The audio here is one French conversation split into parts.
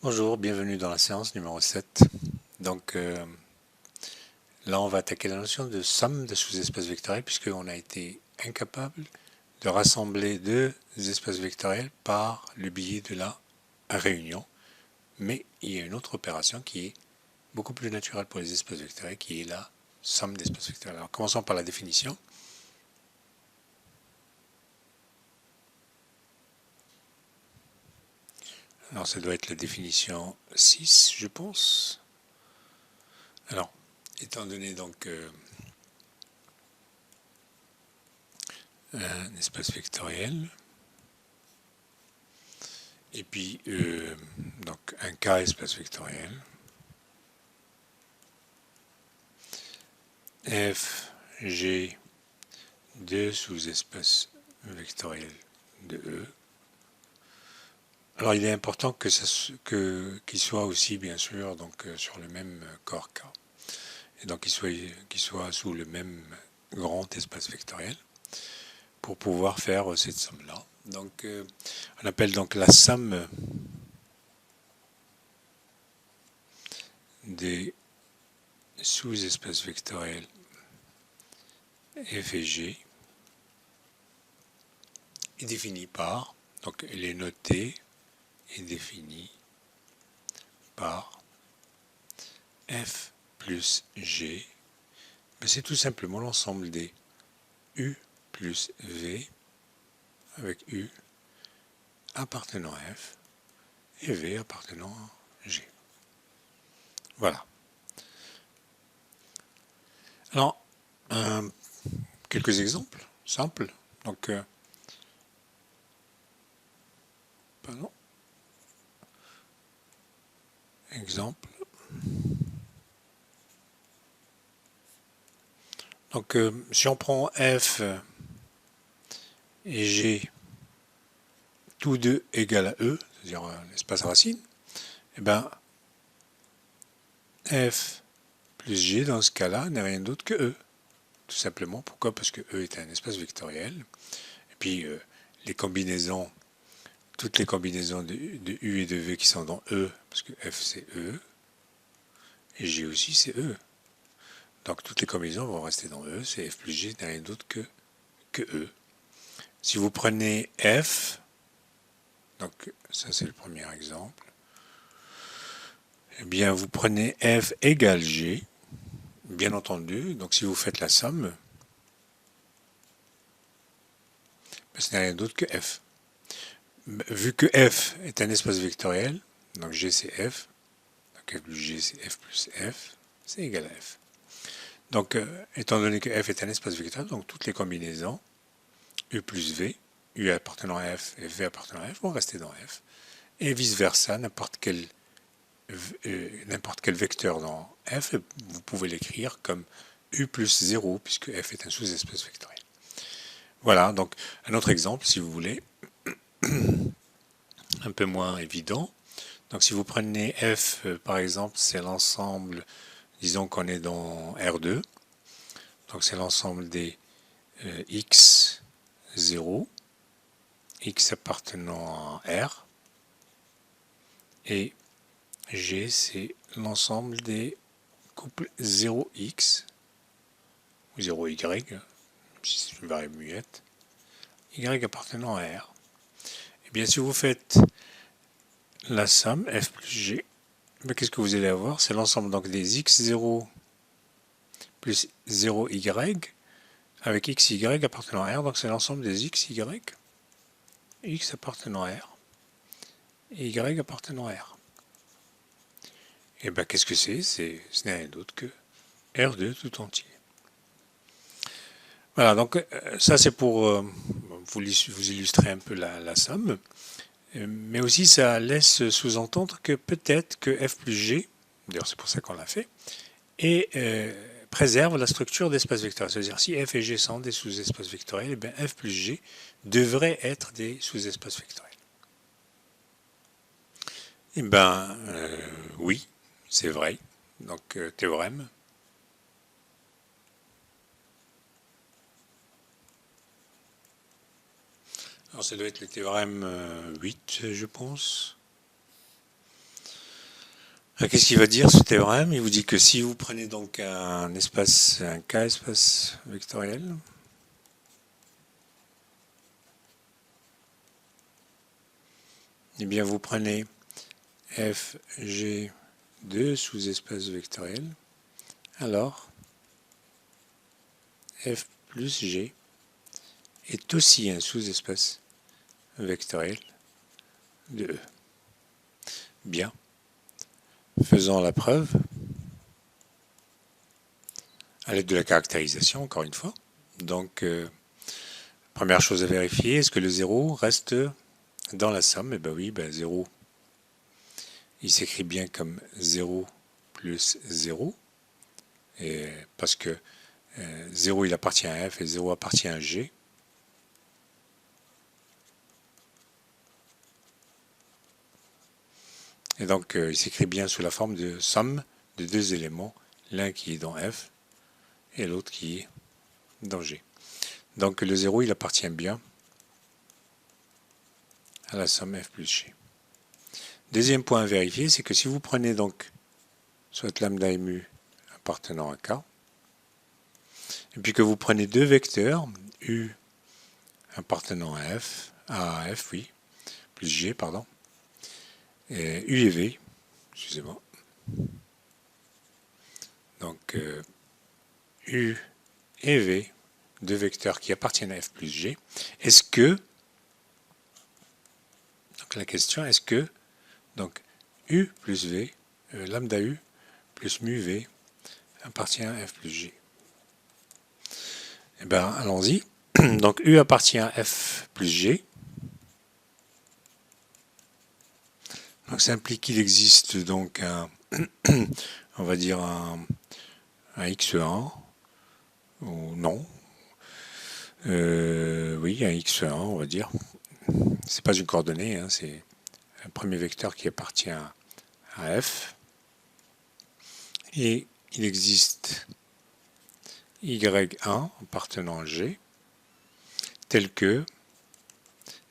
Bonjour, bienvenue dans la séance numéro 7. Donc là, on va attaquer la notion de somme de sous-espaces vectoriels puisqu'on a été incapable de rassembler deux espaces vectoriels par le biais de la réunion. Mais il y a une autre opération qui est beaucoup plus naturelle pour les espaces vectoriels qui est la somme d'espaces vectoriels. Alors commençons par la définition. Alors ça doit être la définition 6, je pense. Alors, étant donné donc un espace vectoriel, et puis donc un K espace vectoriel, F, G, deux sous-espaces vectoriels de E. Alors il est important qu'il soit aussi bien sûr donc sur le même corps K, et donc qu'il soit sous le même grand espace vectoriel pour pouvoir faire cette somme-là. Donc on appelle donc la somme des sous-espaces vectoriels F et G est définie par, donc elle est notée et définie par F plus G, mais c'est tout simplement l'ensemble des U plus V avec U appartenant à F et V appartenant à G. Voilà. Alors, quelques exemples simples. Donc, pardon. Exemple. Donc, si on prend F et G, tous deux égales à E, c'est-à-dire l'espace racine, et bien, F plus G dans ce cas-là n'est rien d'autre que E. Tout simplement. Pourquoi? Parce que E est un espace vectoriel. Et puis, les combinaisons, toutes les combinaisons de U et de V qui sont dans E, parce que F c'est E, et G aussi c'est E. Donc toutes les combinaisons vont rester dans E, c'est F plus G n'est rien d'autre que E. Si vous prenez F, donc ça c'est le premier exemple, eh bien vous prenez F égale G, bien entendu, donc si vous faites la somme, ce n'est rien d'autre que F. Vu que F est un espace vectoriel, donc G c'est F, donc F plus G c'est F plus F, c'est égal à F. Donc, étant donné que F est un espace vectoriel, donc toutes les combinaisons U plus V, U appartenant à F et V appartenant à F vont rester dans F. Et vice-versa, n'importe quel vecteur dans F, vous pouvez l'écrire comme U plus 0, puisque F est un sous-espace vectoriel. Voilà, donc un autre exemple, si vous voulez, un peu moins évident. Donc si vous prenez F, par exemple, c'est l'ensemble, disons qu'on est dans R2, donc c'est l'ensemble des X 0, X appartenant à R, et G c'est l'ensemble des couples 0x ou 0y, si c'est une variable muette, y appartenant à R. Et bien si vous faites la somme f plus g, qu'est-ce que vous allez avoir? C'est l'ensemble donc des x0 plus 0y avec xy appartenant à R, donc c'est l'ensemble des xy, x appartenant à R et y appartenant à R. Et bien qu'est-ce que c'est? Ce n'est rien d'autre que R2 tout entier. Voilà, donc ça c'est pour vous illustrer un peu la somme, mais aussi ça laisse sous-entendre que peut-être que f plus g, d'ailleurs c'est pour ça qu'on l'a fait, et préserve la structure d'espace vectoriel. C'est-à-dire si f et g sont des sous-espaces vectoriels, et bien f plus g devrait être des sous-espaces vectoriels. Eh bien oui, c'est vrai. Donc théorème. Alors ça doit être le théorème 8, je pense. Qu'est-ce qu'il va dire ce théorème? Il vous dit que si vous prenez donc un espace, un K espace vectoriel, eh bien vous prenez f, g, deux sous-espaces vectoriels, alors f plus g est aussi un sous-espace vectoriel de E. Bien. Faisons la preuve à l'aide de la caractérisation, encore une fois. Donc, première chose à vérifier, est-ce que le 0 reste dans la somme? Eh bien oui, 0, il s'écrit bien comme 0 plus 0, et parce que 0 il appartient à f et 0 appartient à g. Et donc, il s'écrit bien sous la forme de somme de deux éléments, l'un qui est dans f et l'autre qui est dans g. Donc, le 0, il appartient bien à la somme f plus g. Deuxième point à vérifier, c'est que si vous prenez donc soit lambda et mu appartenant à k, et puis que vous prenez deux vecteurs, u appartenant à f, oui, plus g, pardon, et u et v, excusez-moi. Donc, u et v, deux vecteurs qui appartiennent à f plus g, est-ce que, donc la question, est-ce que, donc, u plus v, lambda u plus mu v appartient à f plus g? Eh bien, allons-y. Donc, u appartient à f plus g. Donc, ça implique qu'il existe donc un, on va dire un x1, ou non. Oui, un x1, on va dire. C'est pas une coordonnée, hein, c'est un premier vecteur qui appartient à f. Et il existe y1 appartenant à g, tel que,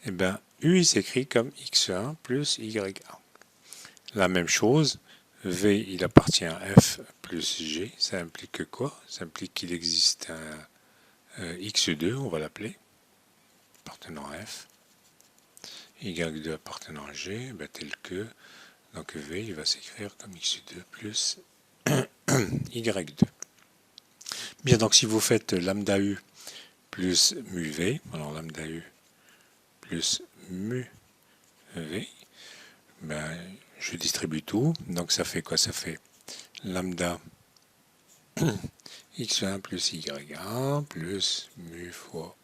eh ben, u il s'écrit comme x1 plus y1. La même chose, v il appartient à f plus g, ça implique quoi? Ça implique qu'il existe un x2, on va l'appeler, appartenant à f, y2 appartenant à g, ben, tel que, donc v il va s'écrire comme x2 plus y2. Bien, donc si vous faites lambda u plus mu v, alors lambda u plus mu v, ben, je distribue tout, donc ça fait quoi? Ça fait lambda x1 plus y1 plus mu fois,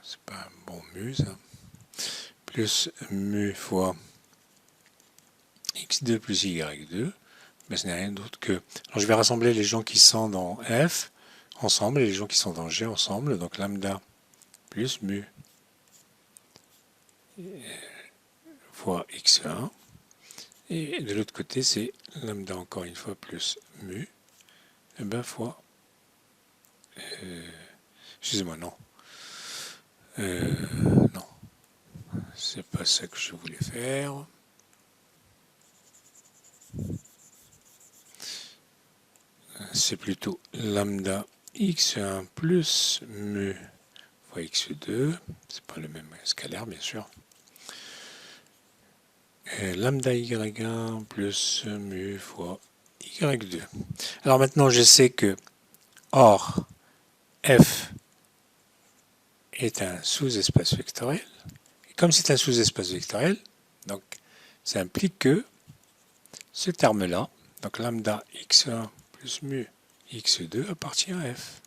c'est pas un bon mu ça, plus mu fois x2 plus y2, mais ce n'est rien d'autre que... Alors je vais rassembler les gens qui sont dans f ensemble et les gens qui sont dans g ensemble, donc lambda plus mu fois x1, et de l'autre côté c'est lambda encore une fois plus mu, et ben fois... excusez-moi, non. Non, c'est pas ça que je voulais faire. C'est plutôt lambda x1 plus mu fois x2, c'est pas le même scalaire bien sûr. Et lambda y1 plus mu fois y2. Alors maintenant je sais que or f est un sous-espace vectoriel. Et comme c'est un sous-espace vectoriel, donc ça implique que ce terme-là, donc lambda x1 plus mu x2 appartient à f.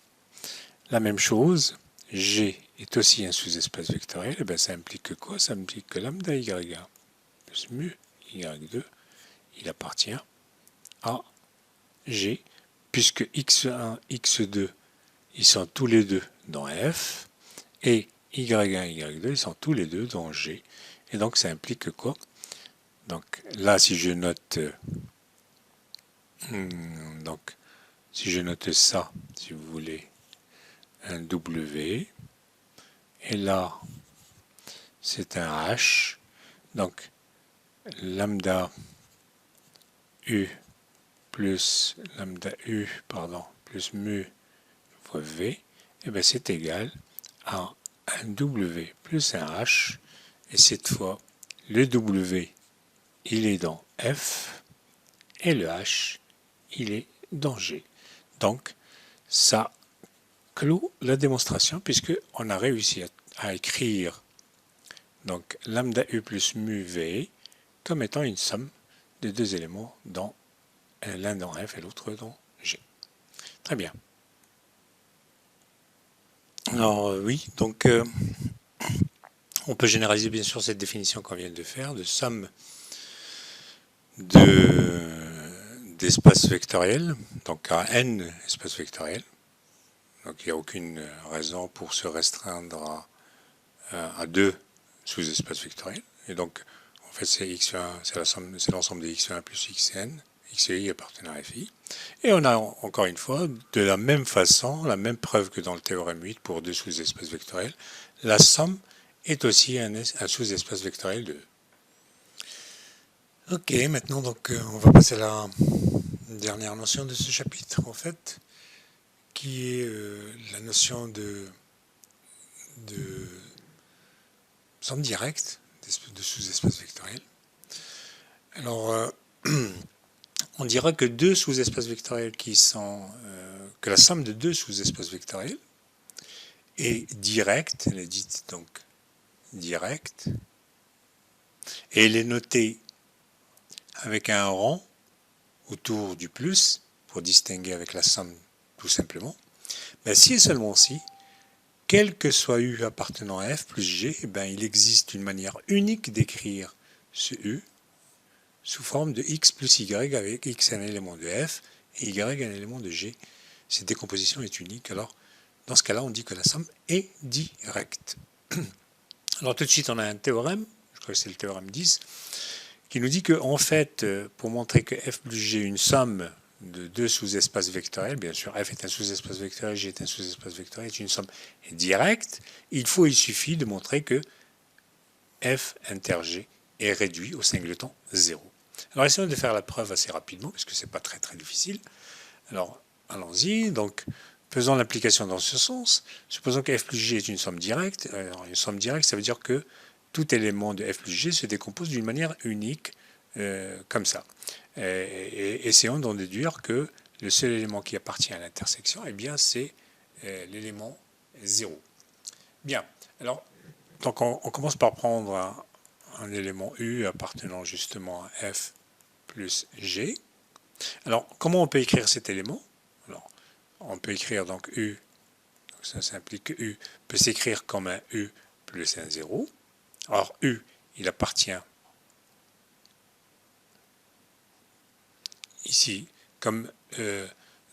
La même chose, G est aussi un sous-espace vectoriel, et bien ça implique que quoi? Ça implique que lambda y1 plus mu y2, il appartient à G, puisque x1, x2, ils sont tous les deux dans f, et y1, y2, ils sont tous les deux dans G. Et donc ça implique que quoi? Donc là, si je note donc si je note ça, si vous voulez, un W, et là c'est un H, donc lambda U plus lambda U, plus mu fois V, et bien c'est égal à un W plus un H, et cette fois, le W, il est dans F, et le H, il est dans G. Donc, ça clôt la démonstration, puisqu'on a réussi à écrire donc lambda U plus mu V comme étant une somme de deux éléments, dans l'un dans F et l'autre dans G. Très bien. Alors oui, donc on peut généraliser bien sûr cette définition qu'on vient de faire de somme d'espaces vectoriels, donc à n espaces vectoriels. Donc il n'y a aucune raison pour se restreindre à deux sous-espaces vectoriels. Et donc en fait c'est x1, c'est l'ensemble des x1 plus xn, xi appartenant à fi. Et on a encore une fois, de la même façon, la même preuve que dans le théorème 8 pour deux sous-espaces vectoriels, la somme est aussi un sous-espace vectoriel de E. Ok, maintenant donc on va passer à la dernière notion de ce chapitre en fait, qui est la notion de somme directe de sous-espaces vectoriels. Alors on dira que deux sous-espaces vectoriels que la somme de deux sous-espaces vectoriels est directe, elle est dite donc directe, et elle est notée avec un rond autour du plus, pour distinguer avec la somme tout simplement. Mais si et seulement si, quel que soit U appartenant à F plus G, il existe une manière unique d'écrire ce U sous forme de X plus Y, avec X un élément de F et Y un élément de G. Cette décomposition est unique, alors dans ce cas-là, on dit que la somme est directe. Alors tout de suite, on a un théorème, je crois que c'est le théorème 10, qui nous dit que, en fait, pour montrer que f plus g est une somme de deux sous-espaces vectoriels, bien sûr, f est un sous-espace vectoriel, g est un sous-espace vectoriel, est une somme directe, il suffit de montrer que f inter g est réduit au singleton 0. Alors essayons de faire la preuve assez rapidement, puisque ce n'est pas très très difficile. Alors allons-y, donc faisons l'application dans ce sens. Supposons que f plus g est une somme directe. Alors, une somme directe, ça veut dire que tout élément de f plus g se décompose d'une manière unique, comme ça. Et essayons d'en déduire que le seul élément qui appartient à l'intersection, c'est l'élément 0. Bien, alors, donc on commence par prendre un élément U appartenant justement à f plus g. Alors, comment on peut écrire cet élément? Alors, on peut écrire donc U, donc ça implique que U peut s'écrire comme un U plus un 0. Alors, U, il appartient ici, comme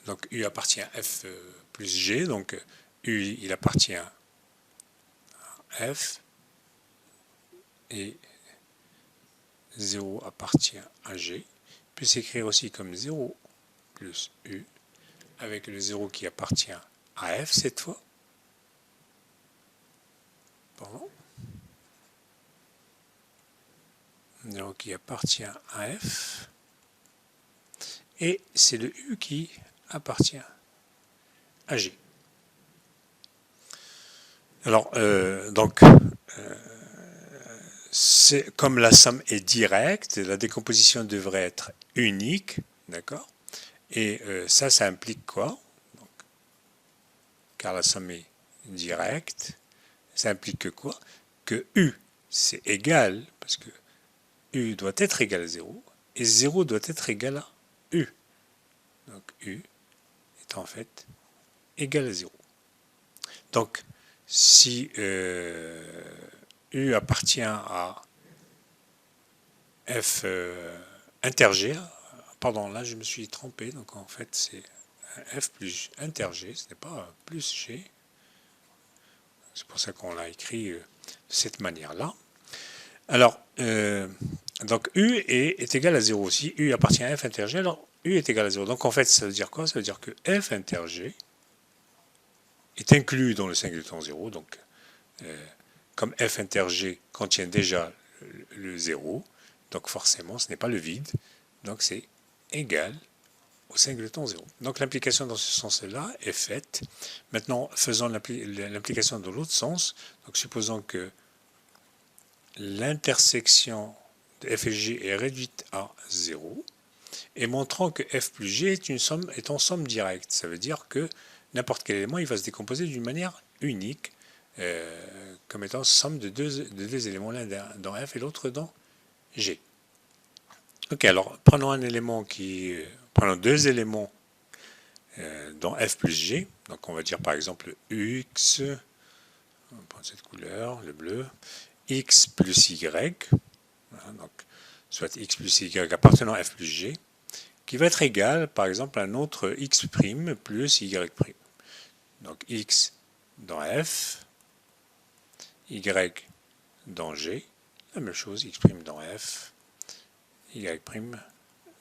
donc U appartient à F plus G, donc U, il appartient à F, et 0 appartient à G. Il peut s'écrire aussi comme 0 plus U, avec le 0 qui appartient à F cette fois. Pardon. 0 qui appartient à F. Et c'est le U qui appartient à G. Alors, comme la somme est directe, la décomposition devrait être unique, d'accord? Et ça implique quoi? Donc, car la somme est directe, ça implique que quoi? Que U, c'est égal, parce que U doit être égal à 0, et 0 doit être égal à U. Donc U est en fait égal à 0. Donc, si U appartient à F inter G, pardon, là je me suis trompé, donc en fait c'est F plus inter G, ce n'est pas plus G. C'est pour ça qu'on l'a écrit de cette manière-là. Alors, donc U est égal à 0 aussi. U appartient à F inter G, alors U est égal à 0. Donc en fait, ça veut dire quoi? Ça veut dire que F inter G est inclus dans le singleton 0. Donc, comme F inter G contient déjà le 0, donc forcément ce n'est pas le vide, donc c'est égal au singleton 0. Donc l'implication dans ce sens-là est faite. Maintenant, faisons l'implication dans l'autre sens. Donc supposons que l'intersection de f et g est réduite à 0, et montrant que f plus g est en somme directe. Ça veut dire que n'importe quel élément il va se décomposer d'une manière unique, comme étant somme de deux éléments, l'un dans f et l'autre dans g. Ok, alors prenons deux éléments dans f plus g. Donc on va dire par exemple x, on va prendre cette couleur, le bleu, x plus y, voilà, donc soit x plus y appartenant à f plus g, qui va être égal par exemple à un autre x' plus y'. Donc x dans f, y dans g, la même chose, x' dans f, y'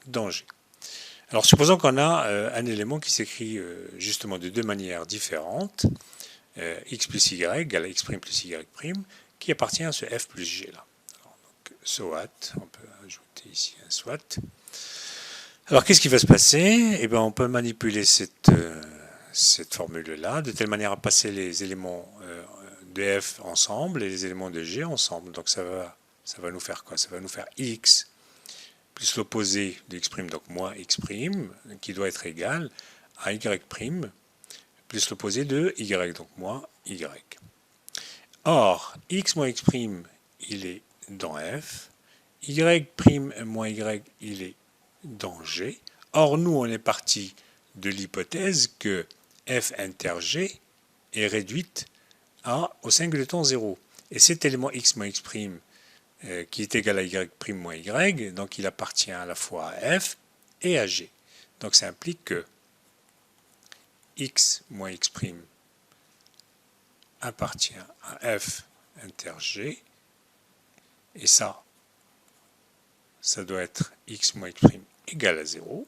dans g. Alors supposons qu'on a un élément qui s'écrit justement de deux manières différentes, x plus y égale à x' plus y', qui appartient à ce f plus g là. Alors, donc, soit, on peut ajouter ici un soit. Alors qu'est-ce qui va se passer? Eh bien, on peut manipuler cette formule-là de telle manière à passer les éléments de f ensemble et les éléments de g ensemble. Donc ça va nous faire quoi? Ça va nous faire x plus l'opposé de x', donc moins x', qui doit être égal à y', plus l'opposé de y, donc moins y. Or, x moins x', il est dans f, y' moins y, il est dans g. Or, nous, on est parti de l'hypothèse que f inter g est réduite au singleton 0. Et cet élément x moins x', qui est égal à y' moins y, donc il appartient à la fois à f et à g. Donc ça implique que x moins x' appartient à f inter g, et ça doit être x moins x' égal à 0,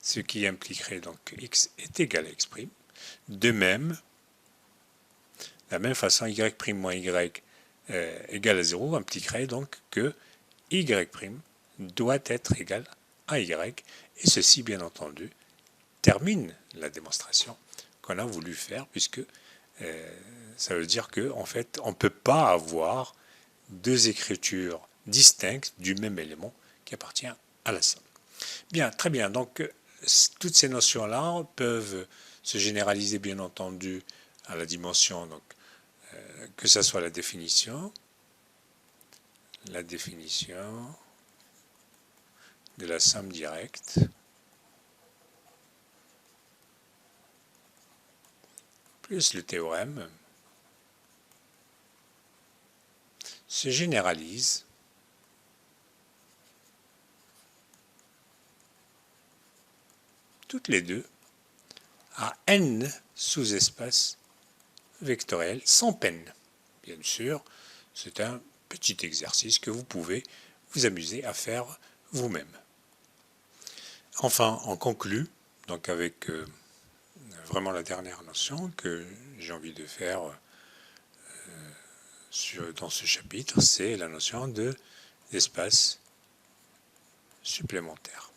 ce qui impliquerait donc que x est égal à x'. De même, de la même façon, y' moins y égal à 0 impliquerait donc que y' doit être égal à y, et ceci, bien entendu, termine la démonstration qu'on a voulu faire, puisque ça veut dire qu'en fait, on ne peut pas avoir deux écritures distinctes du même élément qui appartient à la somme. Bien, très bien. Donc, toutes ces notions-là peuvent se généraliser, bien entendu, à la dimension, donc, que ce soit la définition de la somme directe, plus le théorème, se généralise toutes les deux à n sous-espaces vectoriels sans peine. Bien sûr, c'est un petit exercice que vous pouvez vous amuser à faire vous-même. Enfin, on conclut donc avec vraiment la dernière notion que j'ai envie de faire dans ce chapitre, c'est la notion d'espace supplémentaire.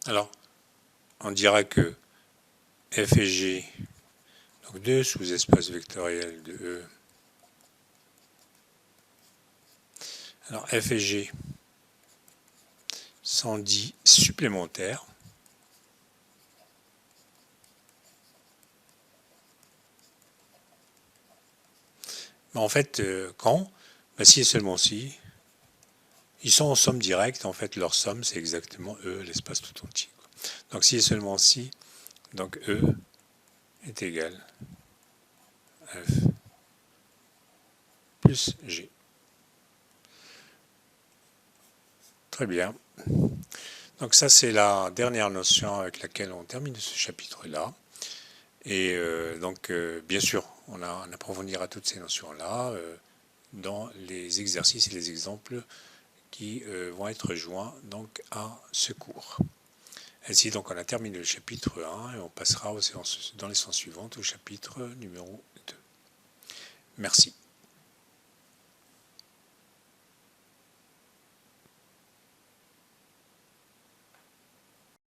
Alors, on dira que f et g, donc deux sous-espaces vectoriels de E. Alors, f et g sont dits supplémentaires. Mais en fait, quand? Si et seulement si. Ils sont en somme directe, en fait, leur somme, c'est exactement E, l'espace tout entier. Donc, si et seulement si, donc E est égal à F plus G. Très bien. Donc, ça, c'est la dernière notion avec laquelle on termine ce chapitre-là. Et donc, bien sûr, on approfondira toutes ces notions-là dans les exercices et les exemples qui vont être joints donc à ce cours. Ainsi donc on a terminé le chapitre 1 et on passera dans les séances suivantes au chapitre numéro 2. Merci.